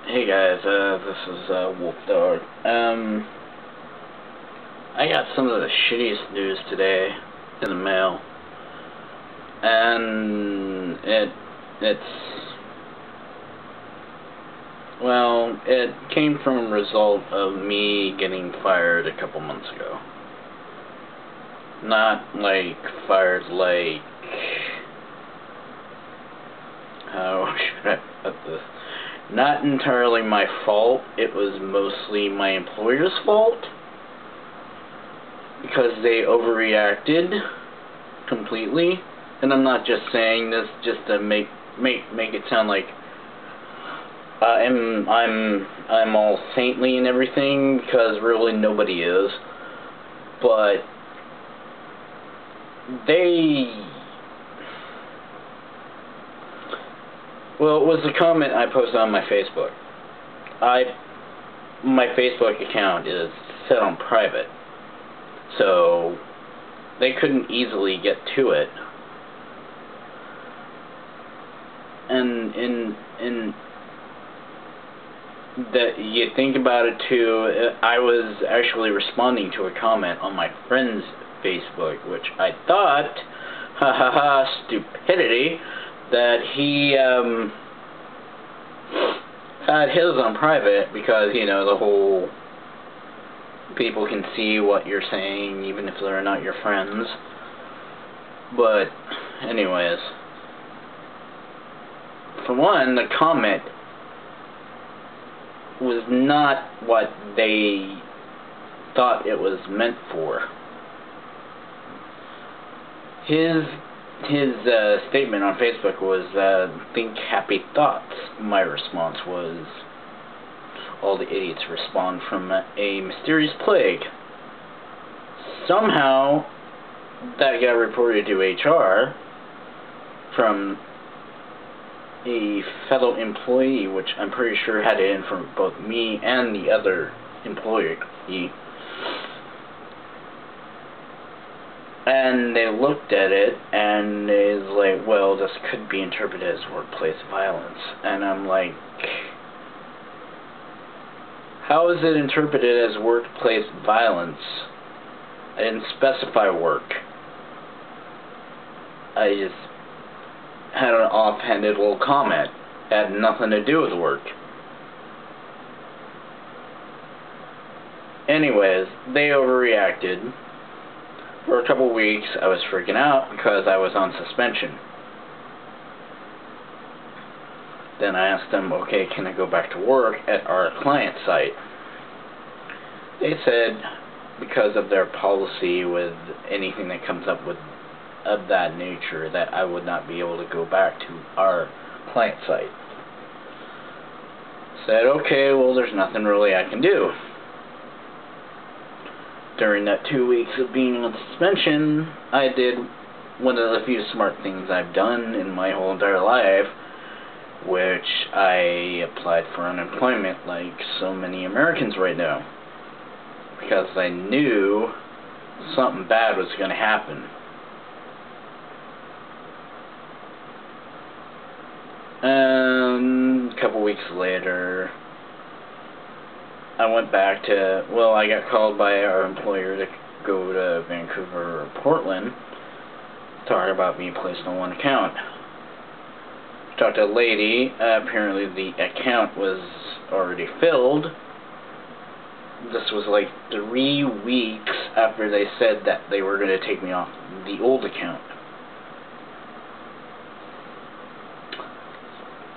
Hey guys, this is Wolf Dog. I got some of the shittiest news today in the mail, and it came from a result of me getting fired a couple months ago. Not like fired like, how should I put this? Not entirely my fault. It was mostly my employer's fault, because they overreacted completely. And I'm not just saying this just to make it sound like I'm all saintly and everything, because really nobody is. But well, it was a comment I posted on my Facebook. My Facebook account is set on private, so they couldn't easily get to it. And that you think about it too, I was actually responding to a comment on my friend's Facebook, which I thought, stupidity, that he had his on private, because, you know, the whole people can see what you're saying even if they're not your friends. But anyways, for one, the comment was not what they thought it was meant for. His statement on Facebook was, think happy thoughts. My response was, all the idiots respond from a mysterious plague. Somehow, that got reported to HR from a fellow employee, which I'm pretty sure had it in from both me and the other employee. And they looked at it, and it's like, well, this could be interpreted as workplace violence. And I'm like, how is it interpreted as workplace violence? I didn't specify work. I just had an offhanded little comment. It had nothing to do with work. Anyways, they overreacted. For a couple weeks, I was freaking out because I was on suspension. Then I asked them, okay, can I go back to work at our client site? They said, because of their policy with anything that comes up with of that nature, that I would not be able to go back to our client site. Said, okay, well, there's nothing really I can do. During that 2 weeks of being on suspension, I did one of the few smart things I've done in my whole entire life, which I applied for unemployment like so many Americans right now, because I knew something bad was going to happen. And a couple weeks later, I went back to, well, I got called by our employer to go to Vancouver or Portland to talk about being placed on one account. Talked to a lady. Apparently the account was already filled. This was like 3 weeks after they said that they were going to take me off the old account,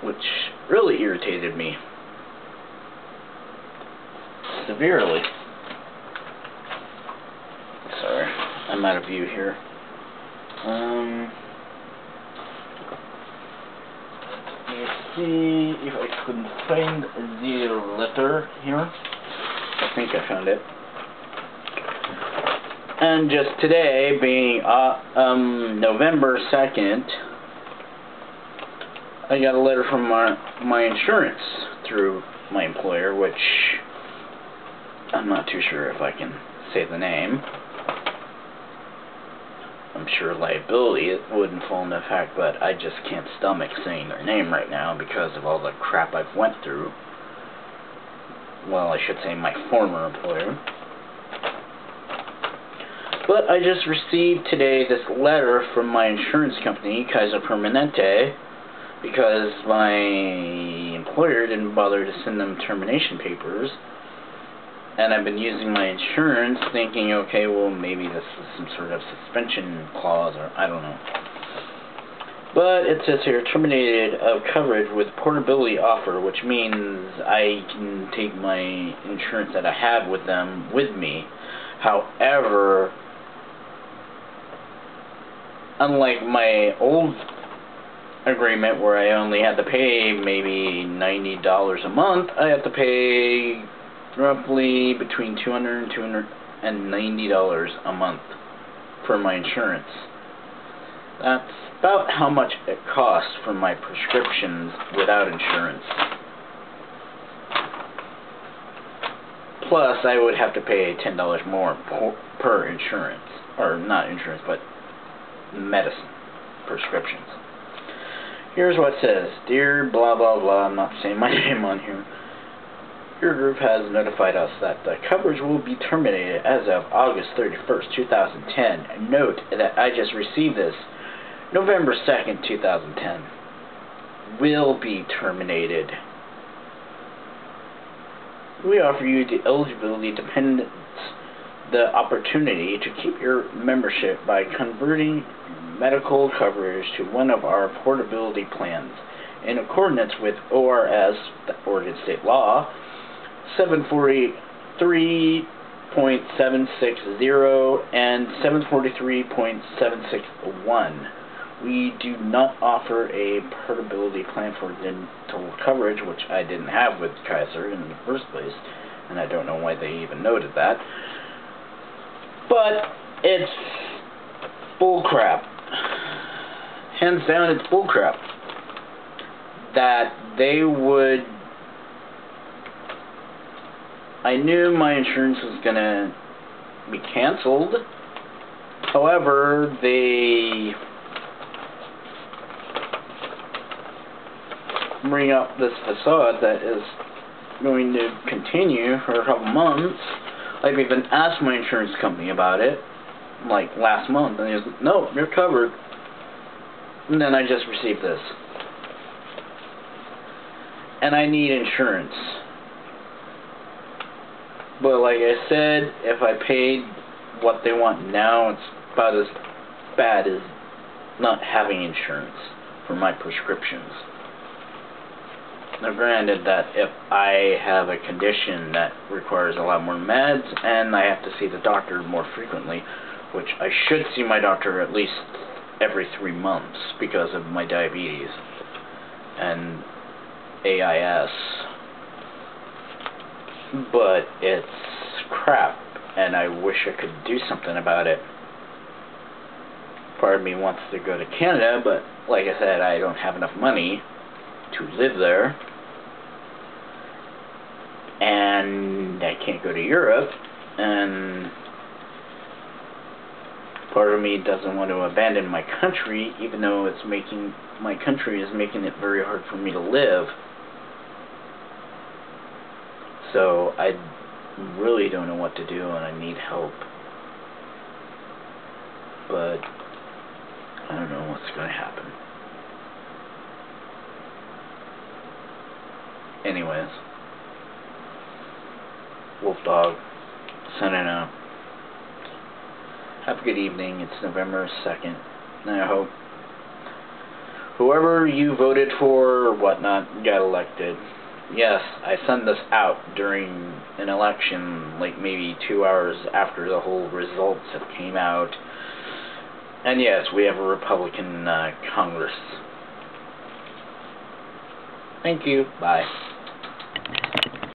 which really irritated me severely. Sorry, I'm out of view here. Let's see if I can find the letter here. I think I found it. And just today, being November 2nd, I got a letter from my insurance through my employer, which I'm not too sure if I can say the name. I'm sure liability it wouldn't fall into effect, but I just can't stomach saying their name right now because of all the crap I've went through. well, I should say my former employer. But I just received today this letter from my insurance company, Kaiser Permanente, because my employer didn't bother to send them termination papers. And I've been using my insurance thinking, okay, well, maybe this is some sort of suspension clause, or I don't know. But it says here, terminated of coverage with portability offer, which means I can take my insurance that I have with them with me. However, unlike my old agreement where I only had to pay maybe $90 a month, I have to pay roughly between $200 and $290 a month for my insurance. That's about how much it costs for my prescriptions without insurance. Plus, I would have to pay $10 more per insurance, or not insurance, but medicine prescriptions. Here's what it says. Dear blah blah blah, I'm not saying my name on here. Your group has notified us that the coverage will be terminated as of August 31st, 2010. Note that I just received this November 2nd, 2010. Will be terminated. We offer you the eligibility dependents the opportunity to keep your membership by converting medical coverage to one of our portability plans in accordance with ORS, the Oregon State Law, 743.760 and 743.761. We do not offer a portability plan for dental coverage, which I didn't have with Kaiser in the first place, and I don't know why they even noted that. But it's bullcrap. Hands down, it's bullcrap. That they would... I knew my insurance was going to be canceled. However, they bring up this facade that is going to continue for a couple months. I've even asked my insurance company about it, like last month, and he was like, no, you're covered. And then I just received this. And I need insurance. But like I said, if I paid what they want now, it's about as bad as not having insurance for my prescriptions. Now granted that if I have a condition that requires a lot more meds and I have to see the doctor more frequently, which I should see my doctor at least every 3 months because of my diabetes and AIS, but it's crap and I wish I could do something about it. Part of me wants to go to Canada, but like I said, I don't have enough money to live there, and I can't go to Europe, and part of me doesn't want to abandon my country, even though it's making my country is making it very hard for me to live. So I really don't know what to do, and I need help. But I don't know what's going to happen. Anyways, Wolf Dog, signing out. Have a good evening. It's November 2nd, and I hope whoever you voted for or whatnot got elected. Yes, I sent this out during an election, like maybe 2 hours after the whole results have came out. And yes, we have a Republican Congress. Thank you. Bye.